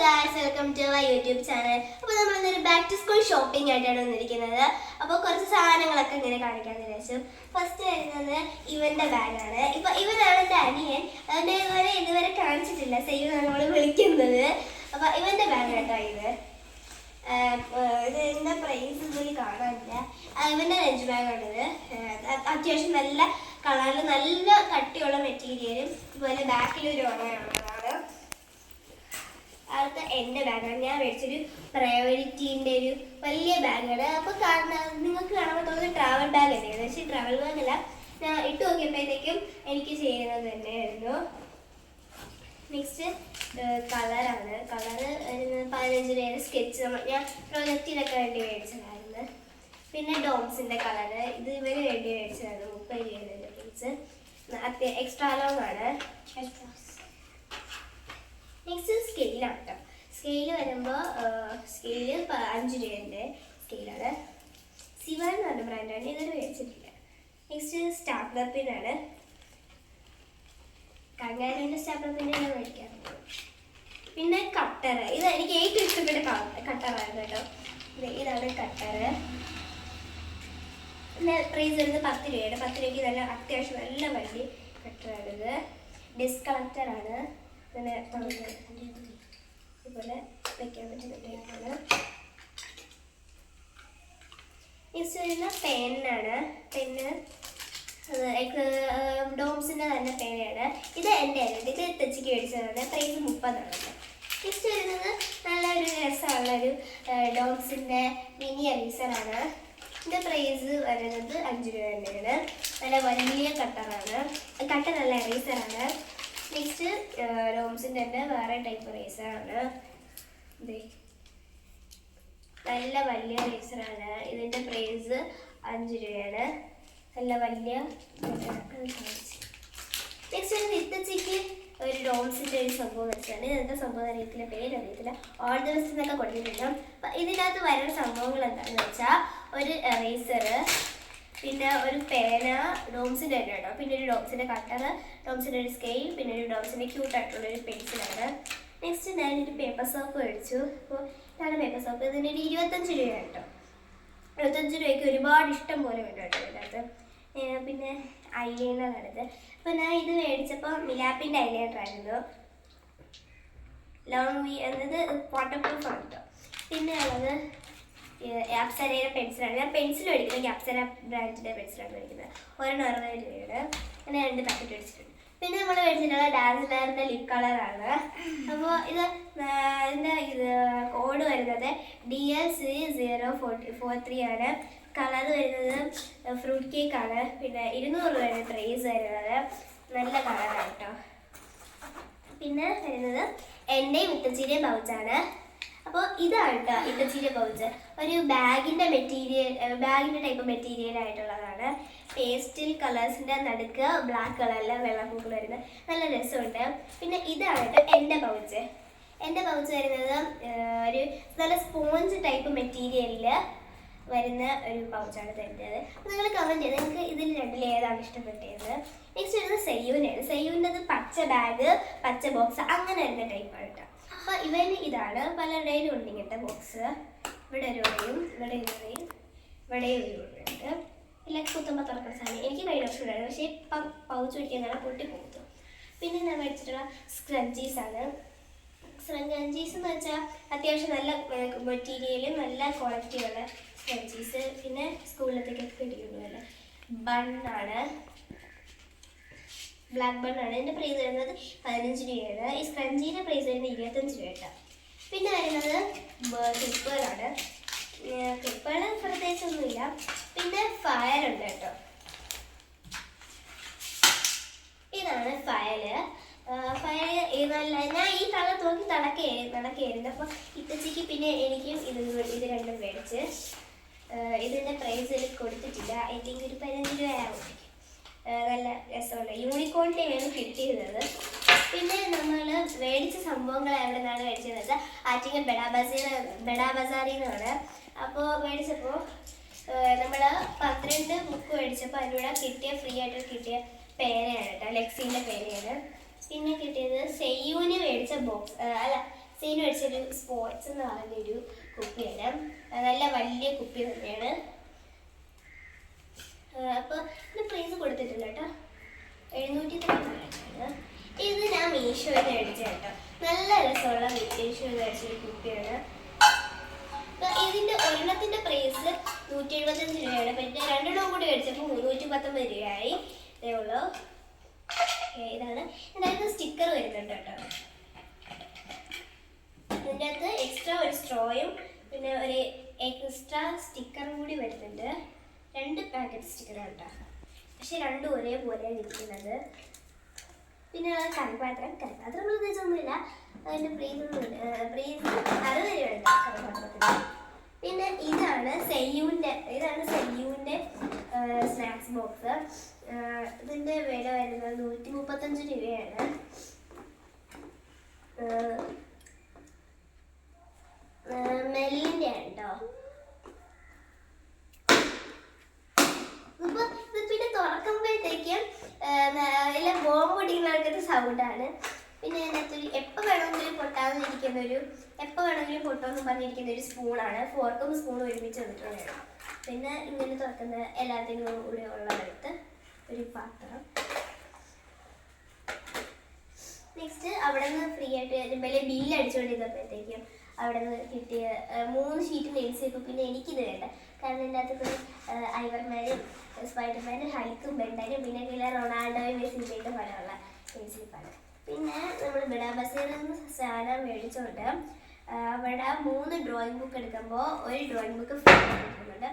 guys, welcome to our YouTube channel. അപ്പോൾ നമ്മൾ ഇന്നൊരു ബാക്ക് ടു സ്കൂൾ ഷോപ്പിംഗ് ആയിട്ടാണ് വന്നിരിക്കുന്നത്. അപ്പോൾ കുറച്ച് സാധനങ്ങളൊക്കെ ഇങ്ങനെ കാണിക്കാൻ വിചാരിച്ചു. ഫസ്റ്റ് വരുന്നത് ഇവന്റെ ബാഗാണ്. ഇപ്പോൾ ഇവനാണ് എൻ്റെ അനിയൻ. അവനെ ഇതുവരെ കാണിച്ചിട്ടില്ല. സെയ്യ് നമ്മൾ വിളിക്കുന്നത്. അപ്പോൾ ഇവന്റെ ബാഗ് കേട്ടോ ഇത്. ഇതിൻ്റെ പ്രൈസ് ഇതിൽ കാണാനില്ല. ഇവന്റെ ലഞ്ച് ബാഗാണിത്. അത്യാവശ്യം നല്ല കളറിൽ നല്ല കട്ടിയുള്ള മെറ്റീരിയലും ഇതുപോലെ ബാക്കിൽ ഒരു ഓണയുള്ളതാണ്. അടുത്ത എൻ്റെ ബാഗാണ്. ഞാൻ മേടിച്ചൊരു പ്രയോറിറ്റീൻ്റെ ഒരു വലിയ ബാഗാണ്. അപ്പോൾ നിങ്ങൾക്ക് കാണാൻ തോന്നുന്നത് ട്രാവൽ ബാഗ് തന്നെയാണ്. പക്ഷേ ട്രാവൽ ബാഗല്ല, ഞാൻ ഇട്ട് നോക്കിയപ്പോഴത്തേക്കും എനിക്ക് ചെയ്യുന്നത് തന്നെയായിരുന്നു. നെക്സ്റ്റ് കളറാണ്. കളറ് 15 രൂപയുടെ സ്കെച്ച് ഞാൻ പ്രൊജക്റ്റിനൊക്കെ വേണ്ടി മേടിച്ചതായിരുന്നു. പിന്നെ ഡോംസിൻ്റെ കളറ് ഇത് ഇവന് വേണ്ടി മേടിച്ചതാണ്. 30 രൂപയുടെ പീസ്. എക്സ്ട്രാ ലോങ് ആണ്. നെക്സ്റ്റ് സ്കെയിലാണ് കേട്ടോ. സ്കെയിൽ വരുമ്പോൾ സ്കെയില് 5 രൂപേൻ്റെ സ്കെയിലാണ്. സിവൻ എന്ന് പറഞ്ഞ ബ്രാൻഡാണ്. ഇതൊരു മേടിച്ചിട്ടില്ല. നെക്സ്റ്റ് സ്റ്റാപ്ലർ പിന്നാണ്. കങ്ങാരുവിൻ്റെ സ്റ്റാപ്ലർ പിന്നാണ് മേടിക്കാറുണ്ട്. പിന്നെ കട്ടർ. ഇത് എനിക്ക് ഏറ്റവും ഇഷ്ടപ്പെട്ട കട്ടറായിരുന്നു കേട്ടോ. ഇതാണ് കട്ടർ. പിന്നെ പ്രൈസ് വരുന്നത് 10 രൂപയുടെ. 10 രൂപയ്ക്ക് നല്ല അത്യാവശ്യം നല്ല വലിയ കട്ടറാണിത്. ഡിസ്ക് കളക്ടറാണ്. ഇങ്ങനെ ഇതുപോലെ വയ്ക്കാൻ പറ്റുന്ന ടൈപ്പാണ്. നെക്സ്റ്റ് വരുന്ന പെന്നാണ്. പെന്ന് ഡോംസിൻ്റെ തന്നെ പേനയാണ്. ഇത് എൻ്റെ ആയിരുന്നു. ഇത് തെച്ചിക്ക് മേടിച്ചതാണ്. പ്രൈസ് 30 ആണ്. നെക്സ്റ്റ് വരുന്നത് നല്ലൊരു രസമുള്ളൊരു ഡോംസിൻ്റെ മിനി എറീസറാണ്. ഇതിൻ്റെ പ്രൈസ് വരുന്നത് 5 രൂപ തന്നെയാണ്. നല്ല വലിയ കട്ടറാണ്. കട്ടറല്ല, എറീസറാണ്. നെക്സ്റ്റ് ഡോംസിൻ്റെ തന്നെ വേറെ ടൈപ്പ് റേസറാണ്. നല്ല വലിയ റേസറാണ്. ഇതിൻ്റെ പ്രൈസ് 5 രൂപയാണ്. നല്ല വലിയ. നെക്സ്റ്റ് ഒരു നിത്തച്ചിക്ക് ഒരു ഡോംസിൻ്റെ ഒരു സംഭവം വെച്ചാണ്. ഇതെന്താ സംഭവം അറിയത്തില്ല, പേരറിയത്തില്ല. ഓൾ ദ ബെസ്റ്റ് എന്നൊക്കെ കൊടുത്തിട്ടുണ്ട്. അപ്പം ഇതിനകത്ത് വരുന്ന സംഭവങ്ങൾ എന്താണെന്ന് വെച്ചാൽ ഒരു എറേസറ്, പിന്നെ ഒരു പേന, ഡോംസിൻ്റെ തന്നെ കേട്ടോ. പിന്നെ ഒരു ഡോംസിൻ്റെ കട്ടർ, ഡോംസിൻ്റെ ഒരു സ്കെയിൽ, പിന്നെ ഒരു ഡോംസിൻ്റെ ക്യൂട്ടായിട്ടുള്ളൊരു പെൻസിലാണ്. നെക്സ്റ്റ് ഞാനൊരു പേപ്പർ സോപ്പ് മേടിച്ചു. അപ്പോൾ ഇതാണ് പേപ്പർ സോപ്പ്. ഇതിനൊരു 25 രൂപയാണ് കേട്ടോ. 25 രൂപയ്ക്ക് ഒരുപാട് ഇഷ്ടം പോലെ വേണ്ട കേട്ടോ ഇതിനകത്ത്. പിന്നെ ഐലൈനറാണിത്. അപ്പോൾ ഞാൻ ഇത് മേടിച്ചപ്പോൾ മിലാപ്പിൻ്റെ ഐലൈനറായിരുന്നു. ലോങ് വി എന്നത് വാട്ടർ പ്രൂഫ് ആണ് കേട്ടോ. പിന്നെ ഉള്ളത് അപ്സരയുടെ പെൻസിലാണ്. ഞാൻ പെൻസിൽ മേടിക്കുന്നത് അപ്സര ബ്രാൻഡിൻ്റെ പെൻസിലാണ് മേടിക്കുന്നത്. 60 രൂപയുടെ. അങ്ങനെ 2 പാക്കറ്റ് മേടിച്ചിട്ടുണ്ട്. പിന്നെ നമ്മൾ മേടിച്ചിട്ടുള്ള ഡാൻസിലറിൻ്റെ ലിപ് കളറാണ്. അപ്പോൾ ഇതിൻ്റെ കോഡ് വരുന്നത് DLC043 ആണ്. കളർ വരുന്നത് ഫ്രൂട്ട് കേക്കാണ്. പിന്നെ 200 രൂപയുടെ പ്രൈസ് വരുന്നത്. നല്ല കളറാണ് കേട്ടോ. പിന്നെ വരുന്നത് എൻ്റെയും ഇട്ടച്ചീരിയ പൗച്ചാണ്. അപ്പോൾ ഇതാണ് കേട്ടോ ഇട്ടച്ചീരിയ പൗച്ച്. ഒരു ബാഗിൻ്റെ ടൈപ്പ് മെറ്റീരിയൽ ആയിട്ടുള്ളതാണ്. പേസ്റ്റൽ കളേഴ്സിൻ്റെ നടുക്ക് ബ്ലാക്ക് കളറിൽ വെള്ളപ്പൂക്കൾ വരുന്നത് നല്ല രസമുണ്ട്. പിന്നെ ഇതാണ് കേട്ടോ എൻ്റെ പൗച്ച്. എൻ്റെ പൗച്ച് വരുന്നത് ഒരു നല്ല സ്പോഞ്ച് ടൈപ്പ് മെറ്റീരിയലിൽ വരുന്ന ഒരു പൗച്ചാണ് തരുന്നത്. അപ്പോൾ നിങ്ങൾ കമൻറ്റ് ചെയ്ത് നിങ്ങൾക്ക് ഇതിൽ രണ്ടിൽ ഏതാണ് ഇഷ്ടപ്പെട്ടത്. നെക്സ്റ്റ് വരുന്നത് സെയ്യൂനാണ്. സെയ്യൂവിൻ്റെ പച്ച ബാഗ്, പച്ച ബോക്സ് അങ്ങനെ വരുന്ന ടൈപ്പാണ് കേട്ടോ. അപ്പോൾ ഇവന് ഇതാണ്. പലരുടെയും ഉണ്ട് ഇങ്ങനത്തെ ബോക്സ്. ഇവിടെ ഒരു ഉടയും, ഇവിടെ ഒരു ഉടയും, ഇവിടെയും ഒരു ഉടയുണ്ട്. ഇല്ല കുത്തുമ്പോൾ തുറക്കുന്ന സാധനം. എനിക്ക് ഭയങ്കര ഇഷ്ടമുണ്ടായിരുന്നു. പക്ഷേ പൗച്ച് പിടിക്കുന്നതാണ് പൊട്ടിപ്പോകുന്നത്. പിന്നെ ഞാൻ മേടിച്ചിട്ടുള്ള സ്ക്രഞ്ചീസാണ്. സ്ക്രഞ്ചീസ് എന്ന് വെച്ചാൽ അത്യാവശ്യം നല്ല മെറ്റീരിയലും നല്ല ക്വാളിറ്റിയുള്ള സ്ക്രഞ്ചീസ്. പിന്നെ സ്കൂളിലത്തേക്കൊക്കെ കിട്ടിയിട്ടുള്ളതല്ലേ. ബണ്ണാണ്, ബ്ലാക്ക് ബണ്ണാണ്. ഇതിൻ്റെ പ്രൈസ് വരുന്നത് 15 രൂപയാണ്. ഈ സ്ക്രഞ്ചീൻ്റെ പ്രൈസ് വരുന്നത് 25 രൂപ കേട്ടോ. പിന്നെ വരുന്നത് ക്ലിപ്പുകളാണ്. ക്ലിപ്പുകൾ പ്രത്യേകിച്ചൊന്നുമില്ല. പിന്നെ ഫയലുണ്ട് കേട്ടോ. ഇതാണ് ഫയല്. നല്ല ഞാൻ ഈ കളർ നോക്കി നടക്കുകയായിരുന്നു. അപ്പോൾ ഇത്തച്ചിക്ക് പിന്നെ എനിക്കും ഇത് രണ്ടും മേടിച്ച്. ഇതിൻ്റെ പ്രൈസ് കൊടുത്തിട്ടില്ല. ഐ തിങ്ക് ഒരു 15 രൂപയാവും. നല്ല രസമുണ്ട്. യൂണിക്കോണിൻ്റെയാണ് കിട്ടിയിരുന്നത്. പിന്നെ നമ്മൾ മേടിച്ച സംഭവങ്ങൾ എവിടെ നിന്നാണ് മേടിച്ചത്? ആറ്റിങ്ങൽ ബെഡാ ബസാറിൽ നിന്നാണ്. അപ്പോൾ മേടിച്ചപ്പോൾ നമ്മൾ 12 ബുക്ക് മേടിച്ചപ്പോൾ അതിലൂടെ ഫ്രീ ആയിട്ട് കിട്ടിയ പേനയാണ് കേട്ടോ. ലെക്സിൻ്റെ പേനയാണ്. പിന്നെ കിട്ടിയത് സെയ്യൂന് മേടിച്ച ബോക്സ് അല്ല സീന് മേടിച്ചൊരു സ്പോർട്സ് എന്ന് പറഞ്ഞൊരു കുപ്പിയാണ്. നല്ല വലിയ കുപ്പി തന്നെയാണ്. അപ്പോൾ ഇതിന് പ്രൈസ് കൊടുത്തിട്ടില്ല കേട്ടോ, 790 ഇത് ഞാൻ മീഷോയിൽ മേടിച്ച കേട്ടോ. നല്ല രസമുള്ള മീഷോയിൽ മേടിച്ചൊരു കുപ്പിയാണ്. ഇതിൻ്റെ ഒരെണ്ണത്തിൻ്റെ പ്രൈസ് 175 രൂപയാണ്. പിന്നെ രണ്ടെണ്ണം കൂടി മേടിച്ചപ്പോൾ 319 രൂപയായി. ഇതേ ഉള്ളൂ. ഇതാണ് ഇതിനകത്ത് സ്റ്റിക്കർ വരുന്നുണ്ട് കേട്ടോ. ഇതിൻ്റെ അകത്ത് എക്സ്ട്രാ ഒരു സ്ട്രോയും പിന്നെ ഒരു എക്സ്ട്രാ സ്റ്റിക്കറും കൂടി വരുന്നുണ്ട്. 2 പാക്കറ്റ് സ്റ്റിക്കറാണ് കേട്ടോ. പക്ഷെ രണ്ടും ഒരേപോലെയാണ് ഇരിക്കുന്നത്. പിന്നെ കറിപാത്രം പ്രത്യേകിച്ചൊന്നുമില്ല. അതിൻ്റെ പ്രൈസ് 60 രൂപയാണ് കറിപാത്രത്തിന്. പിന്നെ ഇതാണ് സെയ്യൂൻ്റെ സ്നാക്സ് ബോക്സ്. ഇതിൻ്റെ വില വരുന്നത് 135 രൂപയാണ്. മെല്ലിൻ്റെ ആണ് കേട്ടോ. പിന്നെ തുറക്കുമ്പോഴത്തേക്കും എല്ലാം ബോംബ് പൊടിക്കുന്നവർക്കത്തെ സൗണ്ടാണ്. പിന്നെ അതിനകത്തൊരു എപ്പോൾ വേണമെങ്കിലും പൊട്ടോന്ന് പറഞ്ഞിരിക്കുന്ന ഒരു സ്പൂണാണ്. ഫോർക്കും സ്പൂണും ഒരുമിച്ച് വന്നിട്ടുള്ളതാണ്. പിന്നെ ഇങ്ങനെ തുറക്കുന്ന എല്ലാത്തിനും കൂടെ ഉള്ളടത്ത് ഒരു പാത്രം. നെക്സ്റ്റ് അവിടെ നിന്ന് ഫ്രീ ആയിട്ട് വലിയ ബില്ല് അടിച്ചുകൊണ്ടിരുന്നപ്പോഴത്തേക്കും അവിടെ നിന്ന് കിട്ടിയ 3 ഷീറ്റ് നെയിൽസ്. പിന്നെ എനിക്കിത് വേണ്ട, കാരണം ഇതിൻ്റെ അകത്ത് ഐവർമാനും സ്പൈഡർമാനും ഹൾക്കും ബെൻഡനും പിന്നെ റൊണാൾഡോയും മെസ്സിൻ്റെയൊക്കെ പടമുള്ള നെയിൽസ്ലിപ്പാണ്. പിന്നെ നമ്മൾ ബിഡാ ബസീറിൽ നിന്ന് സാധനം മേടിച്ചുകൊണ്ട് അവിടെ 3 ഡ്രോയിങ് ബുക്ക് എടുക്കുമ്പോൾ ഒരു ഡ്രോയിങ് ബുക്ക് ഫ്രീ കിട്ടുന്നുണ്ട്.